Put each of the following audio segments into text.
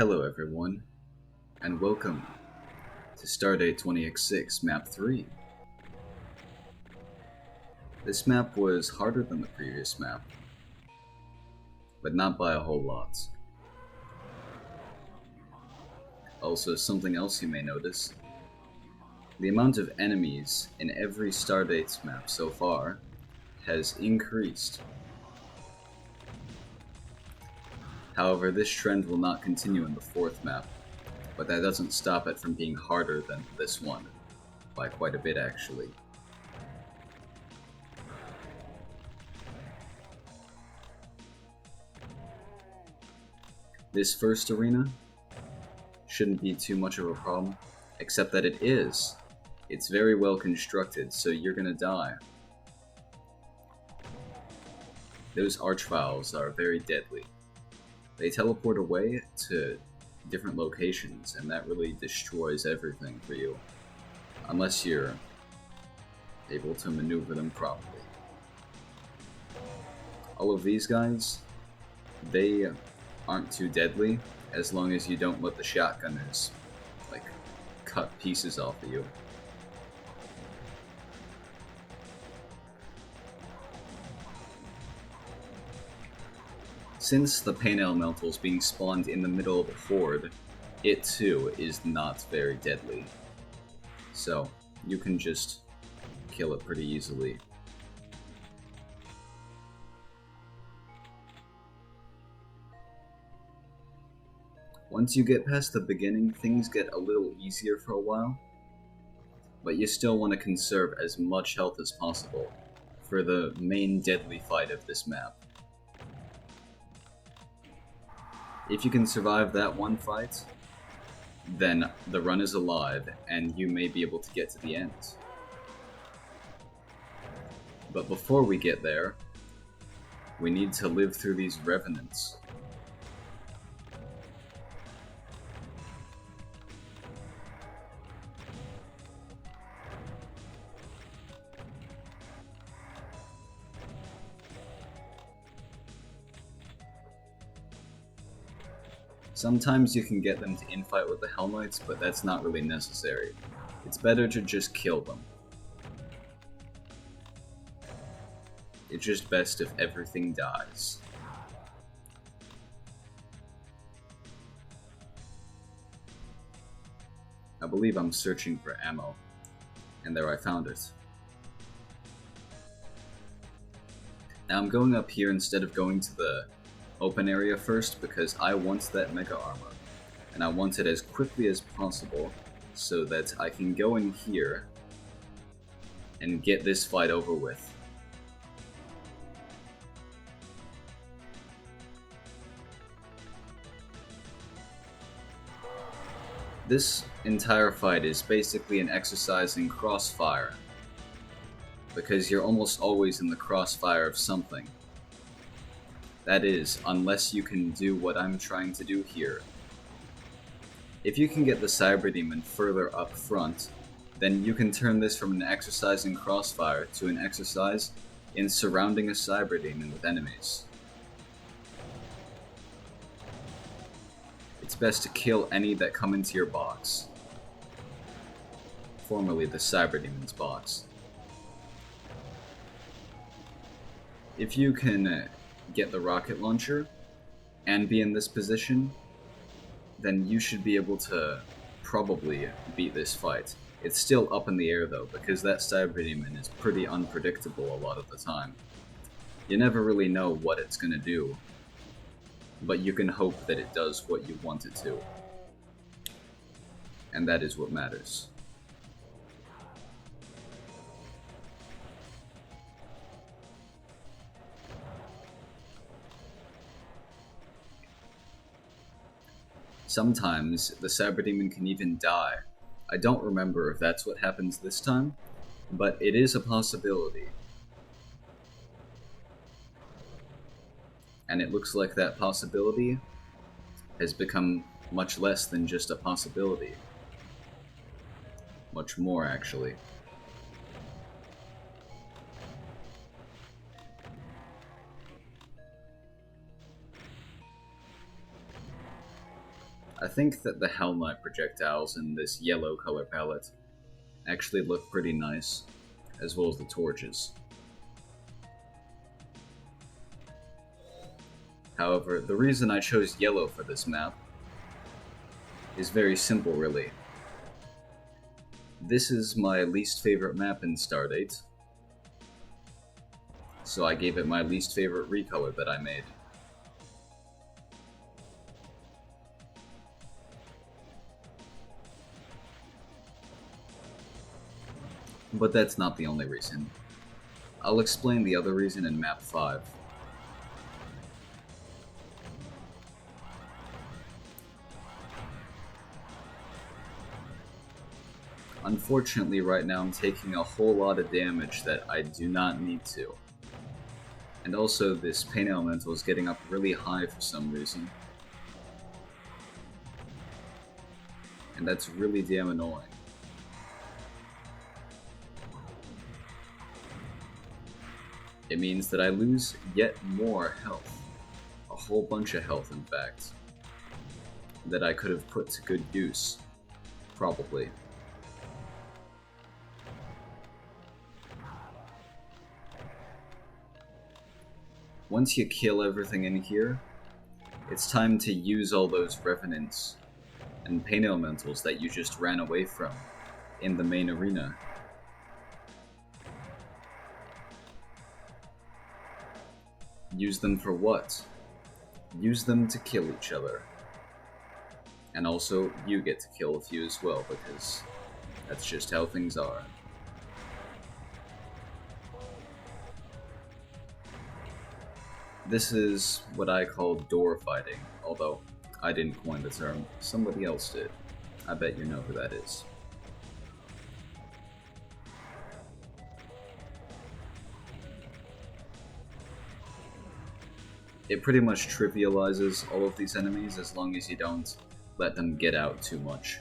Hello everyone, and welcome to Stardate 20x6 Map 3. This map was harder than the previous map, but not by a whole lot. Also, something else you may notice, the amount of enemies in every Stardate's map so far has increased. However, this trend will not continue in the fourth map, but that doesn't stop it from being harder than this one, by quite a bit actually. This first arena shouldn't be too much of a problem, except that it is. It's very well constructed, so you're gonna die. Those archviles are very deadly. They teleport away to different locations, and that really destroys everything for you, unless you're able to maneuver them properly. All of these guys, they aren't too deadly as long as you don't let the shotgunners like cut pieces off of you. Since the pain elemental is being spawned in the middle of the horde, it too is not very deadly. So you can just kill it pretty easily. Once you get past the beginning, things get a little easier for a while, but you still want to conserve as much health as possible for the main deadly fight of this map. If you can survive that one fight, then the run is alive and you may be able to get to the end. But before we get there, we need to live through these revenants. Sometimes you can get them to infight with the Hellknights, but that's not really necessary. It's better to just kill them. It's just best if everything dies. I believe I'm searching for ammo, and there I found it. Now I'm going up here instead of going to the open area first because I want that mega armor, and I want it as quickly as possible so that I can go in here and get this fight over with. This entire fight is basically an exercise in crossfire, because you're almost always in the crossfire of something. That is, unless you can do what I'm trying to do here. If you can get the Cyber Demon further up front, then you can turn this from an exercise in crossfire to an exercise in surrounding a Cyber Demon with enemies. It's best to kill any that come into your box. Formerly the Cyber Demon's box. If you can get the rocket launcher and be in this position, then you should be able to probably beat this fight. It's still up in the air though, because that Cyber Demon is pretty unpredictable a lot of the time. You never really know what it's gonna do, but you can hope that it does what you want it to. And that is what matters. Sometimes the Cyber Demon can even die. I don't remember if that's what happens this time, but it is a possibility. And it looks like that possibility has become much less than just a possibility. Much more, actually. I think that the Hell Knight projectiles in this yellow color palette actually look pretty nice, as well as the torches. However, the reason I chose yellow for this map is very simple, really. This is my least favorite map in Stardate, so I gave it my least favorite recolor that I made. But that's not the only reason. I'll explain the other reason in Map 5. Unfortunately, right now I'm taking a whole lot of damage that I do not need to. And also, this pain elemental is getting up really high for some reason. And that's really damn annoying. It means that I lose yet more health. A whole bunch of health, in fact. That I could have put to good use. Probably. Once you kill everything in here, it's time to use all those revenants and pain elementals that you just ran away from in the main arena. Use them for what? Use them to kill each other. And also, you get to kill a few as well, because that's just how things are. This is what I call door fighting, although I didn't coin the term, somebody else did. I bet you know who that is. It pretty much trivializes all of these enemies as long as you don't let them get out too much.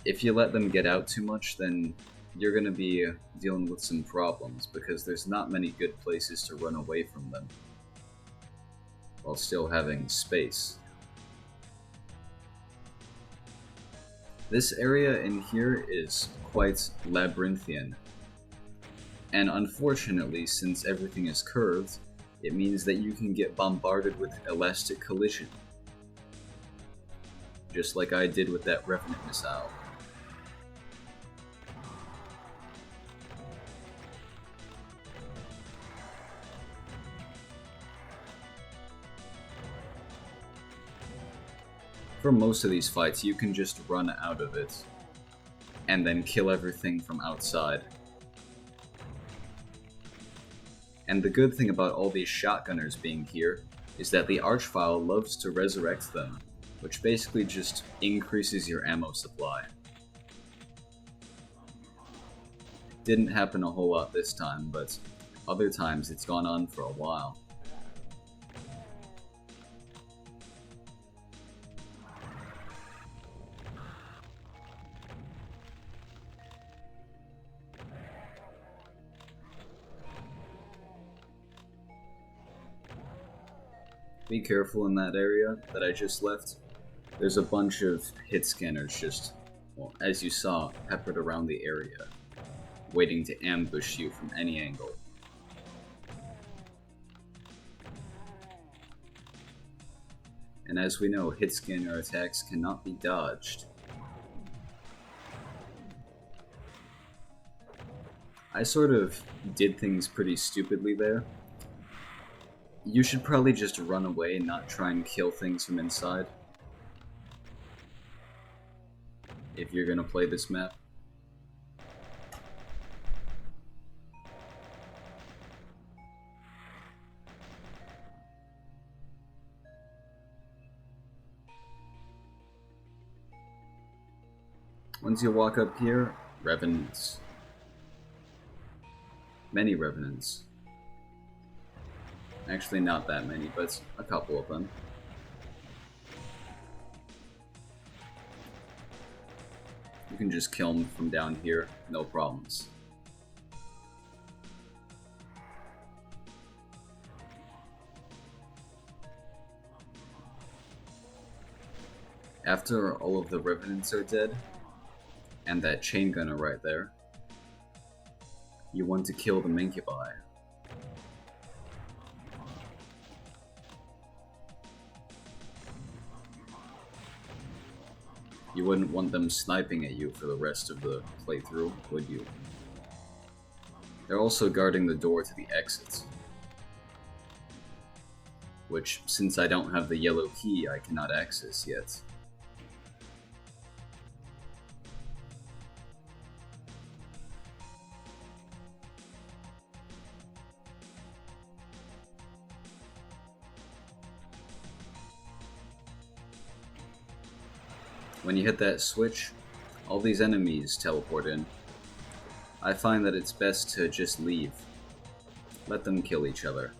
If you let them get out too much, then you're going to be dealing with some problems, because there's not many good places to run away from them while still having space. This area in here is quite labyrinthian, and unfortunately, since everything is curved, it means that you can get bombarded with elastic collision, just like I did with that Revenant missile. For most of these fights, you can just run out of it, and then kill everything from outside. And the good thing about all these shotgunners being here is that the Archvile loves to resurrect them, which basically just increases your ammo supply. Didn't happen a whole lot this time, but other times it's gone on for a while. Be careful in that area that I just left. There's a bunch of hit scanners just, well, as you saw, peppered around the area, waiting to ambush you from any angle. And as we know, hit scanner attacks cannot be dodged. I sort of did things pretty stupidly there. You should probably just run away and not try and kill things from inside, if you're gonna play this map. Once you walk up here, revenants. Many revenants. Actually, not that many, but a couple of them. You can just kill them from down here, no problems. After all of the Revenants are dead, and that chain gunner right there, you want to kill the Mancubi. You wouldn't want them sniping at you for the rest of the playthrough, would you? They're also guarding the door to the exits, which, since I don't have the yellow key, I cannot access yet. When you hit that switch, all these enemies teleport in. I find that it's best to just leave. Let them kill each other.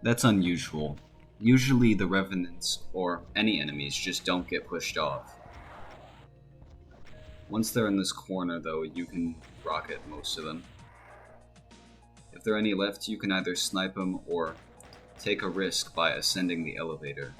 That's unusual. Usually the Revenants, or any enemies, just don't get pushed off. Once they're in this corner though, you can rocket most of them. If there are any left, you can either snipe them or take a risk by ascending the elevator.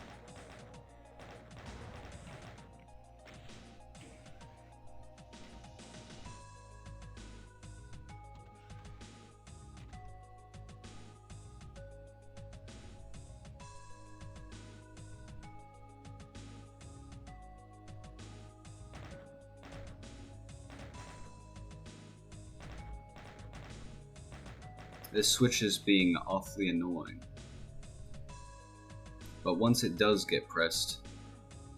This switch is being awfully annoying. But once it does get pressed,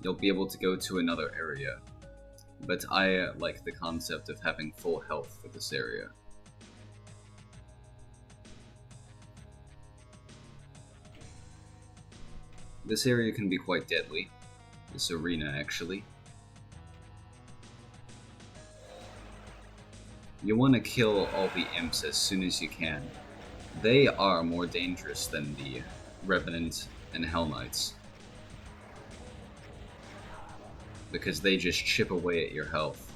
you'll be able to go to another area. But I like the concept of having full health for this area. This area can be quite deadly. This arena, actually. You want to kill all the imps as soon as you can. They are more dangerous than the Revenant and Hell Knights, because they just chip away at your health.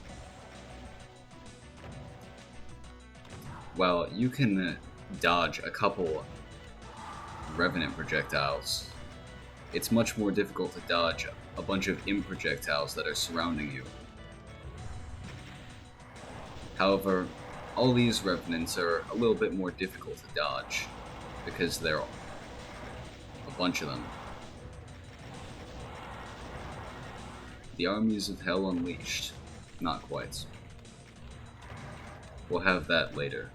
While you can dodge a couple Revenant projectiles, it's much more difficult to dodge a bunch of imp projectiles that are surrounding you. However, all these Revenants are a little bit more difficult to dodge, because there are a bunch of them. The armies of hell unleashed. Not quite. We'll have that later.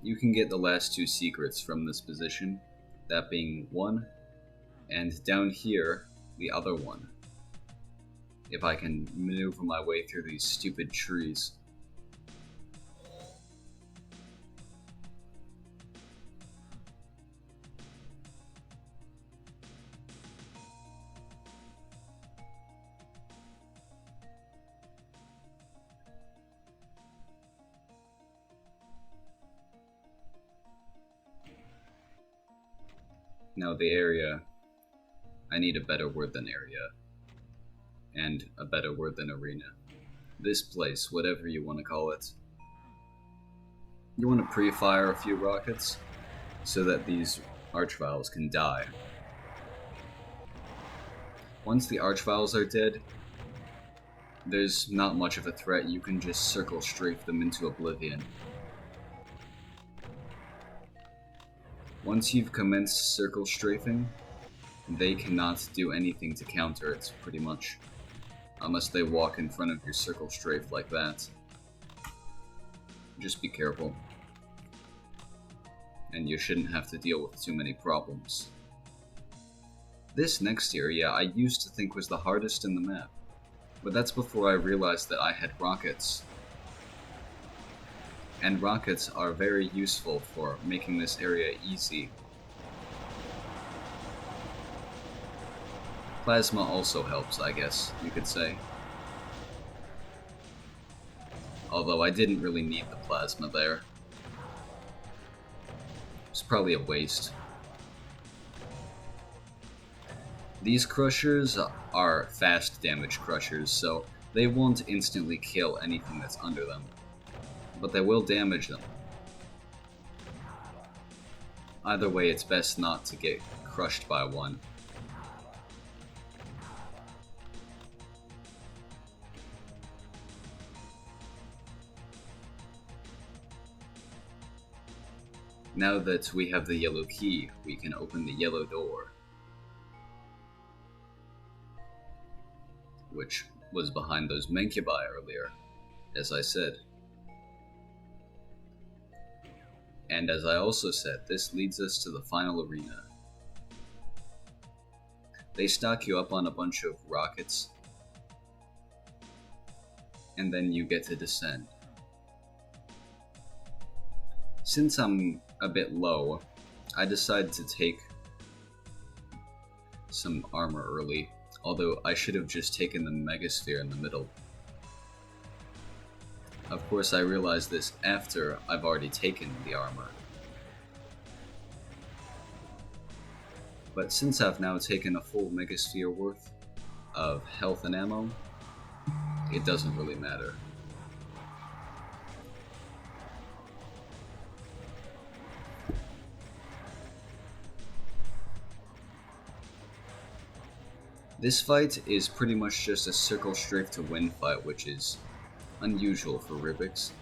You can get the last two secrets from this position, that being one, and down here, the other one. If I can maneuver my way through these stupid trees. Now the area, I need a better word than area, and a better word than arena. This place, whatever you want to call it. You want to pre-fire a few rockets, so that these Archviles can die. Once the Archviles are dead, there's not much of a threat. You can just circle strafe them into oblivion. Once you've commenced circle strafing, they cannot do anything to counter it, pretty much. Unless they walk in front of your circle strafe like that. Just be careful. And you shouldn't have to deal with too many problems. This next area I used to think was the hardest in the map, but that's before I realized that I had rockets. And rockets are very useful for making this area easy. Plasma also helps, I guess, you could say. Although I didn't really need the plasma there. It's probably a waste. These crushers are fast damage crushers, so they won't instantly kill anything that's under them, but they will damage them. Either way, it's best not to get crushed by one. Now that we have the yellow key, we can open the yellow door, which was behind those Mancubi earlier, as I said. And as I also said, this leads us to the final arena. They stock you up on a bunch of rockets, and then you get to descend. Since I'm a bit low, I decided to take some armor early, although I should have just taken the Megasphere in the middle. Of course, I realized this after I've already taken the armor. But since I've now taken a full Megasphere worth of health and ammo, it doesn't really matter. This fight is pretty much just a circle strafe to win fight, which is unusual for Rubik's,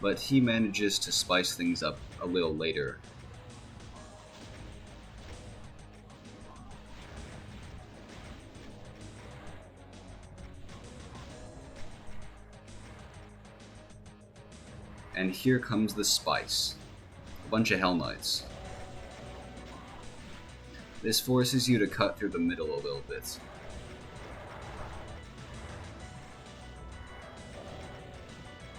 but he manages to spice things up a little later. And here comes the spice. A bunch of Hell Knights. This forces you to cut through the middle a little bit.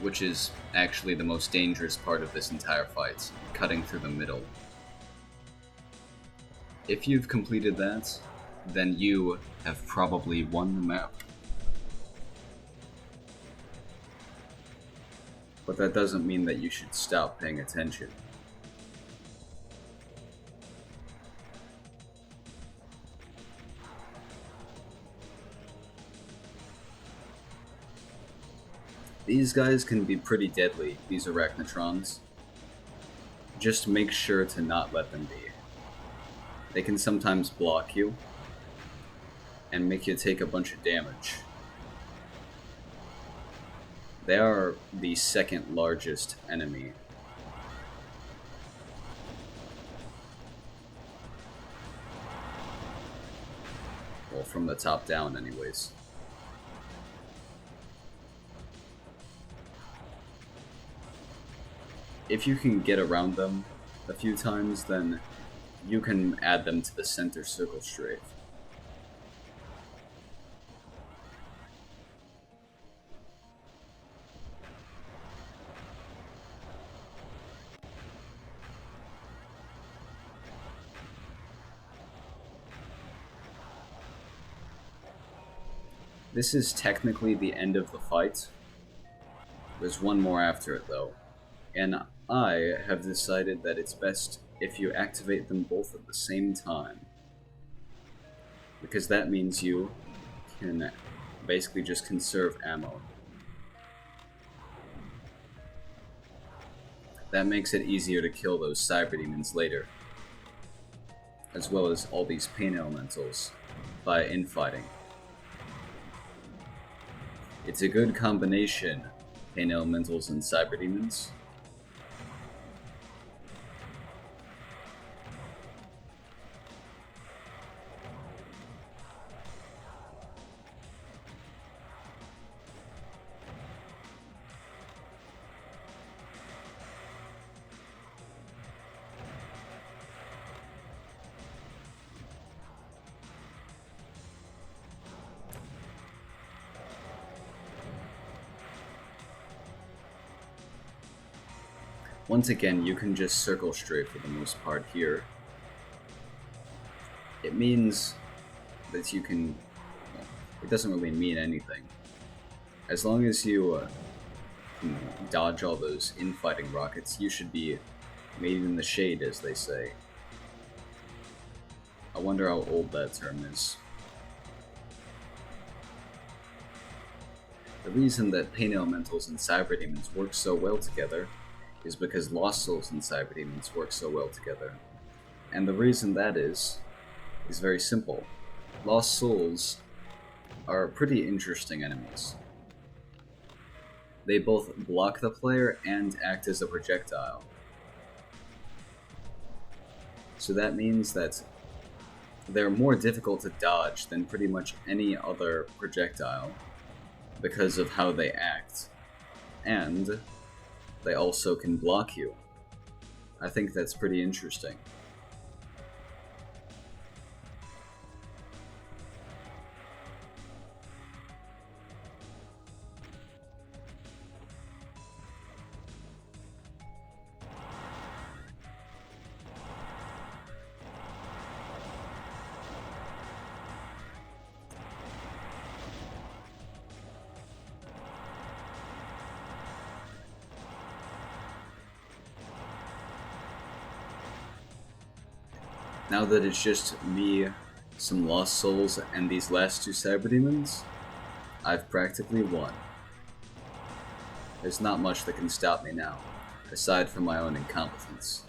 Which is actually the most dangerous part of this entire fight, cutting through the middle. If you've completed that, then you have probably won the map. But that doesn't mean that you should stop paying attention. These guys can be pretty deadly, these Arachnotrons. Just make sure to not let them be. They can sometimes block you and make you take a bunch of damage. They are the second largest enemy. Well, from the top down anyways. If you can get around them a few times, then you can add them to the center circle strafe. This is technically the end of the fight. There's one more after it though, and I have decided that it's best if you activate them both at the same time, because that means you can basically just conserve ammo. That makes it easier to kill those cyber demons later, as well as all these pain elementals by infighting. It's a good combination, pain elementals and cyber demons. Once again, you can just circle strafe for the most part here. It means that you can... Well, it doesn't really mean anything. As long as you can dodge all those infighting rockets, you should be made in the shade, as they say. I wonder how old that term is. The reason that Pain Elementals and Cyber Demons work so well together is because Lost Souls and Cyber Demons work so well together. And the reason that is very simple. Lost Souls are pretty interesting enemies. They both block the player and act as a projectile. So that means that they're more difficult to dodge than pretty much any other projectile because of how they act. And they also can block you. I think that's pretty interesting. Now that it's just me, some Lost Souls, and these last two Cyber Demons, I've practically won. There's not much that can stop me now, aside from my own incompetence.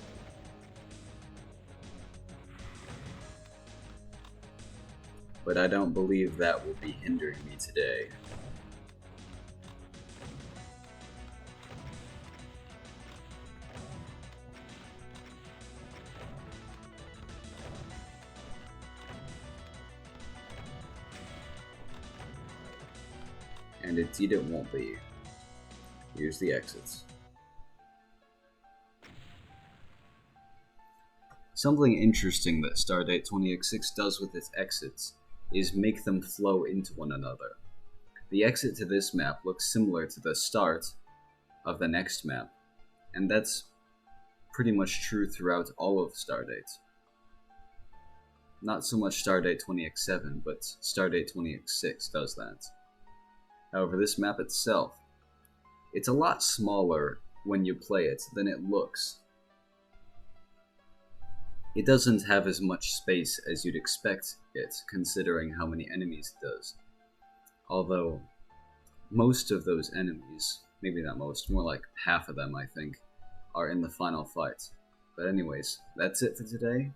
But I don't believe that will be hindering me today. And indeed it won't be. Here's the exits. Something interesting that Stardate 20x6 does with its exits is make them flow into one another. The exit to this map looks similar to the start of the next map, and that's pretty much true throughout all of Stardate. Not so much Stardate 20x7, but Stardate 20x6 does that. However, this map itself, it's a lot smaller when you play it than it looks. It doesn't have as much space as you'd expect it, considering how many enemies it does. Although, most of those enemies, maybe not most, more like half of them I think, are in the final fight. But anyways, that's it for today.